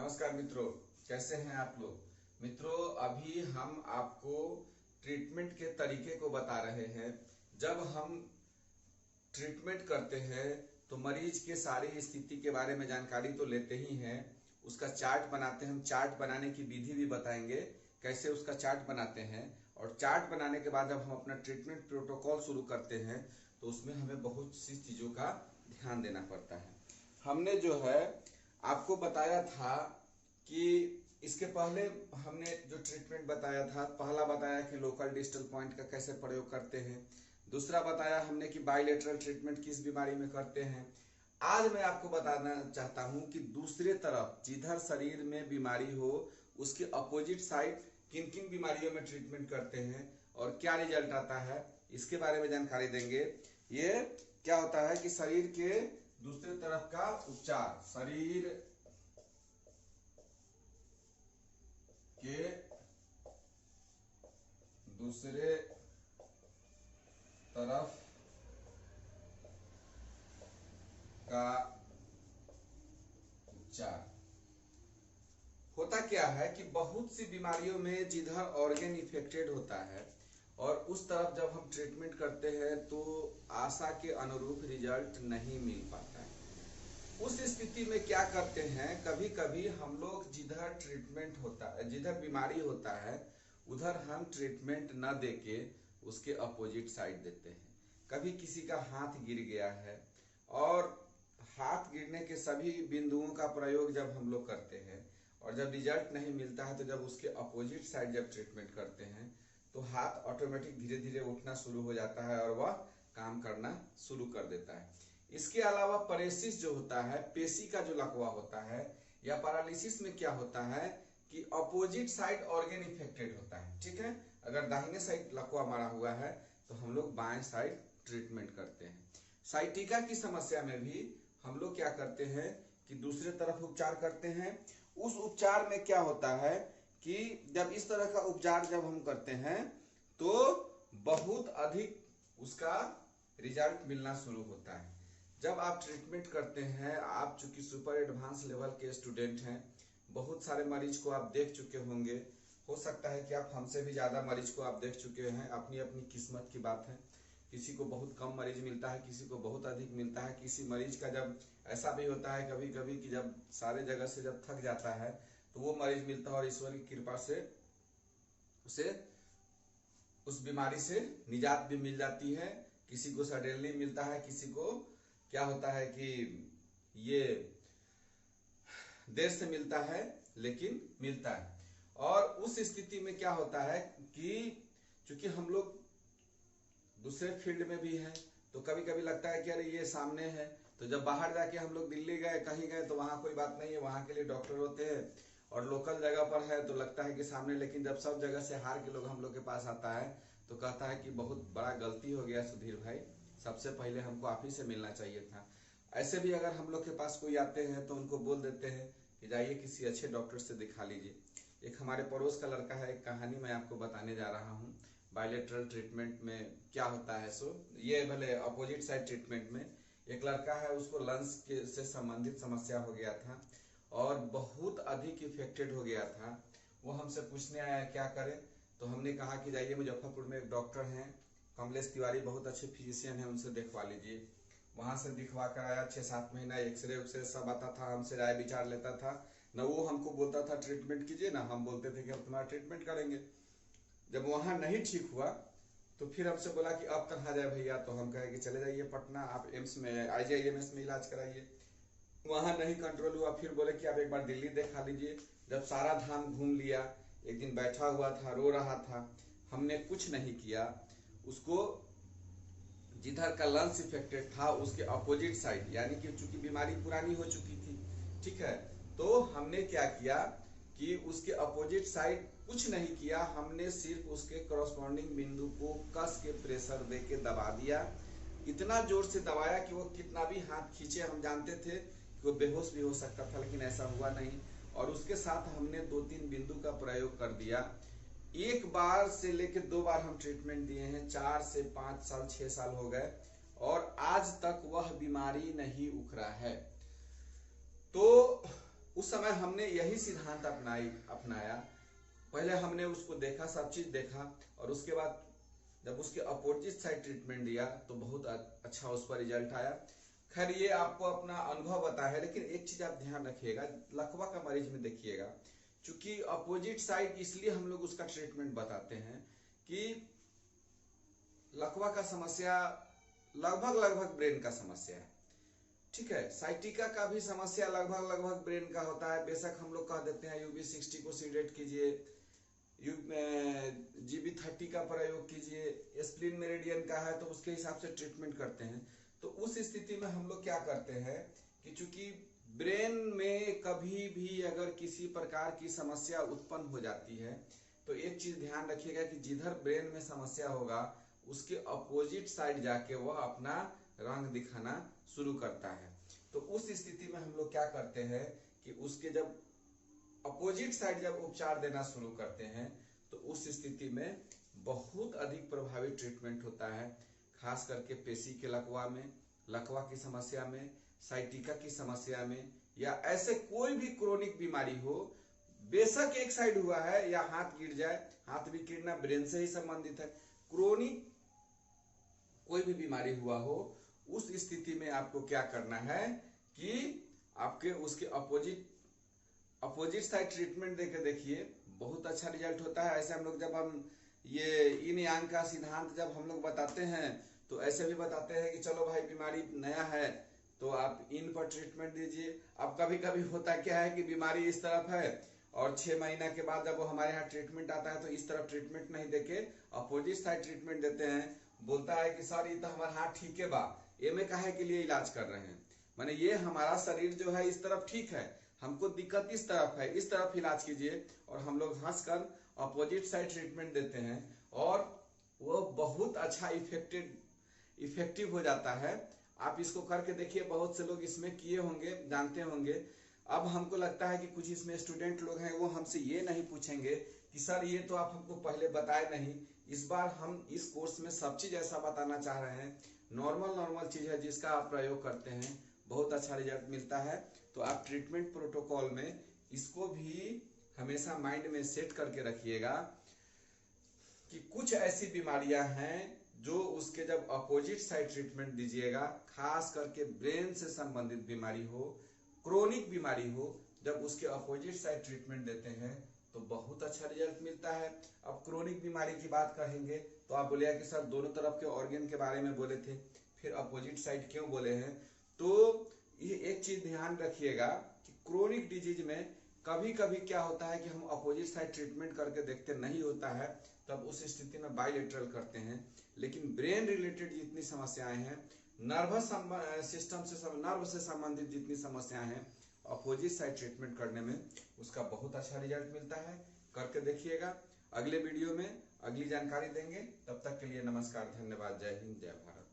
नमस्कार मित्रों, कैसे हैं आप लोग। मित्रों, अभी हम आपको ट्रीटमेंट के तरीके को बता रहे हैं। जब हम ट्रीटमेंट करते हैं तो मरीज के सारी स्थिति के बारे में जानकारी तो लेते ही हैं, उसका चार्ट बनाते हैं। हम चार्ट बनाने की विधि भी बताएंगे, कैसे उसका चार्ट बनाते हैं। और चार्ट बनाने के बाद जब हम अपना ट्रीटमेंट प्रोटोकॉल शुरू करते हैं तो उसमें हमें बहुत सी चीज़ों का ध्यान देना पड़ता है। हमने जो है आपको बताया था कि इसके पहले हमने जो ट्रीटमेंट बताया था, पहला बताया कि लोकल डिस्टल पॉइंट का कैसे प्रयोग करते हैं। दूसरा बताया हमने कि बायलेटरल ट्रीटमेंट किस बीमारी में करते हैं। आज मैं आपको बताना चाहता हूं कि दूसरे तरफ जिधर शरीर में बीमारी हो उसके अपोजिट साइड किन किन बीमारियों में ट्रीटमेंट करते हैं और क्या रिजल्ट आता है, इसके बारे में जानकारी देंगे। ये क्या होता है कि शरीर के दूसरे तरफ का उपचार, शरीर के दूसरे तरफ का उपचार होता क्या है कि बहुत सी बीमारियों में जिधर ऑर्गन इफेक्टेड होता है और उस तरफ जब हम ट्रीटमेंट करते हैं तो आशा के अनुरूप रिजल्ट नहीं मिल पाता है। उस स्थिति में क्या करते हैं, कभी कभी हम लोग जिधर ट्रीटमेंट होता है, जिधर बीमारी होता है उधर हम ट्रीटमेंट न देके उसके अपोजिट साइड देते हैं। कभी किसी का हाथ गिर गया है और हाथ गिरने के सभी बिंदुओं का प्रयोग जब हम लोग करते हैं और जब रिजल्ट नहीं मिलता है तो जब उसके अपोजिट साइड जब ट्रीटमेंट करते हैं तो हाथ ऑटोमेटिक धीरे धीरे उठना शुरू हो जाता है और वह काम करना शुरू कर देता है। इसके अलावा पैरेसिस जो होता है, पेशी का जो लकवा होता है, या पैरालिसिस में क्या होता है कि अपोजिट साइड ऑर्गन इफेक्टेड होता है। ठीक है, अगर दाहिने साइड लकवा मारा हुआ है तो हम लोग बाएं साइड ट्रीटमेंट करते हैं। साइटिका की समस्या में भी हम लोग क्या करते हैं कि दूसरे तरफ उपचार करते हैं। उस उपचार में क्या होता है कि जब इस तरह का उपचार जब हम करते हैं तो बहुत अधिक उसका रिजल्ट मिलना शुरू होता है। जब आप ट्रीटमेंट करते हैं, आप चूंकि सुपर एडवांस लेवल के स्टूडेंट हैं, बहुत सारे मरीज को आप देख चुके होंगे। हो सकता है कि आप हमसे भी ज्यादा मरीज को आप देख चुके हैं। अपनी अपनी किस्मत की बात है, किसी को बहुत कम मरीज मिलता है, किसी को बहुत अधिक मिलता है। किसी मरीज का जब ऐसा भी होता है कभी कभी कि जब सारे जगह से जब थक जाता है तो वो मरीज मिलता है और ईश्वर की कृपा से उसे उस बीमारी से निजात भी मिल जाती है। किसी को सडनली मिलता है, किसी को क्या होता है कि ये देर से मिलता है लेकिन मिलता है। और उस स्थिति में क्या होता है कि चूंकि हम लोग दूसरे फील्ड में भी हैं तो कभी कभी लगता है कि अरे ये सामने है, तो जब बाहर जाके हम लोग दिल्ली गए, कहीं गए तो वहां कोई बात नहीं है, वहां के लिए डॉक्टर होते हैं और लोकल जगह पर है तो लगता है कि सामने। लेकिन जब सब जगह से हार के लोग हम लोग के पास आता है तो कहता है कि बहुत बड़ा गलती हो गया सुधीर भाई, सबसे पहले हमको आप ही से मिलना चाहिए था। ऐसे भी अगर हम लोग के पास कोई आते हैं तो उनको बोल देते हैं कि जाइए किसी अच्छे डॉक्टर से दिखा लीजिए। एक हमारे पड़ोस का लड़का है, एक कहानी मैं आपको बताने जा रहा हूँ। बायलेटरल ट्रीटमेंट में क्या होता है, सो ये भले अपोजिट साइड ट्रीटमेंट में एक लड़का है, उसको लंग्स के से संबंधित समस्या हो गया था और बहुत अधिक इफेक्टेड हो गया था। वो हमसे पूछने आया क्या करें, तो हमने कहा कि जाइए मुजफ्फरपुर में एक डॉक्टर हैं कमलेश तिवारी, बहुत अच्छे फिजिशियन हैं, उनसे दिखवा लीजिए। वहां से दिखवा कर आया, 6-7 महीना एक्सरे उक्सरे सब आता था, हमसे राय विचार लेता था। न वो हमको बोलता था ट्रीटमेंट कीजिए, ना हम बोलते थे कि हम तुम्हारा ट्रीटमेंट करेंगे। जब वहां नहीं ठीक हुआ तो फिर हमसे बोला कि अब कहाँ जाए भैया, तो हम कहे कि चले जाइए पटना, आप एम्स में IJIMS में इलाज कराइए। वहां नहीं कंट्रोल हुआ, फिर बोले कि आप एक बार दिल्ली देखा लीजिए। जब सारा धाम घूम लिया, एक दिन बैठा हुआ था, रो रहा था, हमने कुछ नहीं किया। उसको जिधर का लंग्स इफेक्टेड था उसके अपोजिट साइड, यानी कि चूंकि बीमारी पुरानी हो चुकी थी, ठीक है, तो हमने क्या किया कि उसके अपोजिट साइड कुछ नहीं किया, हमने सिर्फ उसके करस्पॉन्डिंग बिंदु को कस के प्रेशर दे के दबा दिया। इतना जोर से दबाया कि वो कितना भी हाथ खींचे, हम जानते थे कि वो बेहोश भी हो सकता था, लेकिन ऐसा हुआ नहीं। और उसके साथ हमने 2-3 बिंदु का प्रयोग कर दिया। एक बार से लेकर 2 बार हम ट्रीटमेंट दिए हैं, 4 से 5 साल 6 साल हो गए और आज तक वह बीमारी नहीं उखड़ा है। तो उस समय हमने यही सिद्धांत अपनाया। पहले हमने उसको देखा, सब चीज देखा, और उसके बाद जब उसके अपोजिट साइड ट्रीटमेंट दिया तो बहुत अच्छा उस पर रिजल्ट आया। खैर ये आपको अपना अनुभव बताया है, लेकिन एक चीज आप ध्यान रखिएगा, लकवा का मरीज में देखिएगा, क्योंकि अपोजिट साइड इसलिए हम लोग उसका ट्रीटमेंट बताते हैं कि लकवा का समस्या लगभग ब्रेन का समस्या है, ठीक है। साइटिका का भी समस्या लगभग ब्रेन का होता है। बेशक हम लोग कह देते हैं UB60 को सीडेट कीजिए, GB30 का प्रयोग कीजिए, स्प्लिन मेरिडियन का है तो उसके हिसाब से ट्रीटमेंट करते हैं। तो उस स्थिति में हम लोग क्या करते हैं कि चूंकि ब्रेन में कभी भी अगर किसी प्रकार की समस्या उत्पन्न हो जाती है तो एक चीज ध्यान रखिएगा कि जिधर ब्रेन में समस्या होगा उसके अपोजिट साइड जाके वह अपना रंग दिखाना शुरू करता है। तो उस स्थिति में हम लोग क्या करते हैं कि उसके जब अपोजिट साइड जब उपचार देना शुरू करते हैं तो उस स्थिति में बहुत अधिक प्रभावी ट्रीटमेंट होता है, खास करके पेशी के लकवा में, लकवा की समस्या में, साइटिका की समस्या में, या ऐसे कोई भी क्रोनिक बीमारी हो, बेशक एक साइड हुआ है या हाथ गिर जाए, हाथ भी गिरना ब्रेन से ही संबंधित है, क्रोनिक कोई भी बीमारी हुआ हो, उस स्थिति में आपको क्या करना है कि आपके उसके अपोजिट साइड ट्रीटमेंट देके देखिए, बहुत अच्छा रिजल्ट होता है। ऐसे हम लोग जब हम ये इन यांग का सिद्धांत जब हम लोग बताते हैं तो ऐसे भी बताते हैं कि चलो भाई बीमारी नया है तो आप इन पर ट्रीटमेंट दीजिए। अब कभी कभी होता क्या है कि बीमारी इस तरफ है और 6 महीना के बाद जब वो हमारे यहाँ ट्रीटमेंट आता है तो इस तरफ ट्रीटमेंट नहीं देके अपोजिट साइड ट्रीटमेंट देते हैं। बोलता है कि सर ये तो हमारा हाथ ठीक है बा, ये में काहे के लिए इलाज कर रहे हैं, माने ये हमारा शरीर जो है इस तरफ ठीक है, हमको दिक्कत इस तरफ है, इस तरफ इलाज कीजिए। और हम लोग हंसकर अपोजिट साइड ट्रीटमेंट देते हैं और वो बहुत अच्छा इफेक्टिव हो जाता है। आप इसको करके देखिए, बहुत से लोग इसमें किए होंगे, जानते होंगे। अब हमको लगता है कि कुछ इसमें स्टूडेंट लोग हैं वो हमसे ये नहीं पूछेंगे कि सर ये तो आप हमको पहले बताए नहीं। इस बार हम इस कोर्स में सब चीज ऐसा बताना चाह रहे हैं, नॉर्मल चीज है जिसका आप प्रयोग करते हैं बहुत अच्छा रिजल्ट मिलता है। तो आप ट्रीटमेंट प्रोटोकॉल में इसको भी हमेशा माइंड में सेट करके रखिएगा कि कुछ ऐसी बीमारियां हैं जो उसके जब अपोजिट साइड ट्रीटमेंट दीजिएगा, खास करके ब्रेन से संबंधित बीमारी हो, क्रोनिक बीमारी हो, जब उसके अपोजिट साइड ट्रीटमेंट देते हैं तो बहुत अच्छा रिजल्ट मिलता है। अब क्रोनिक बीमारी की बात कहेंगे तो आप बोलिए कि सर दोनों तरफ के ऑर्गन के बारे में बोले थे, फिर अपोजिट साइड क्यों बोले हैं? तो ये एक चीज ध्यान रखिएगा कि क्रोनिक डिजीज में कभी कभी क्या होता है कि हम अपोजिट साइड ट्रीटमेंट करके देखते नहीं होता है, तब उस स्थिति में बायलेटरल करते हैं। लेकिन ब्रेन रिलेटेड जितनी समस्याएं हैं, नर्वस सिस्टम से नर्व से संबंधित जितनी समस्याएं हैं, अपोजिट साइड ट्रीटमेंट करने में उसका बहुत अच्छा रिजल्ट मिलता है। करके देखिएगा। अगले वीडियो में अगली जानकारी देंगे, तब तक के लिए नमस्कार, धन्यवाद, जय हिंद, जय भारत।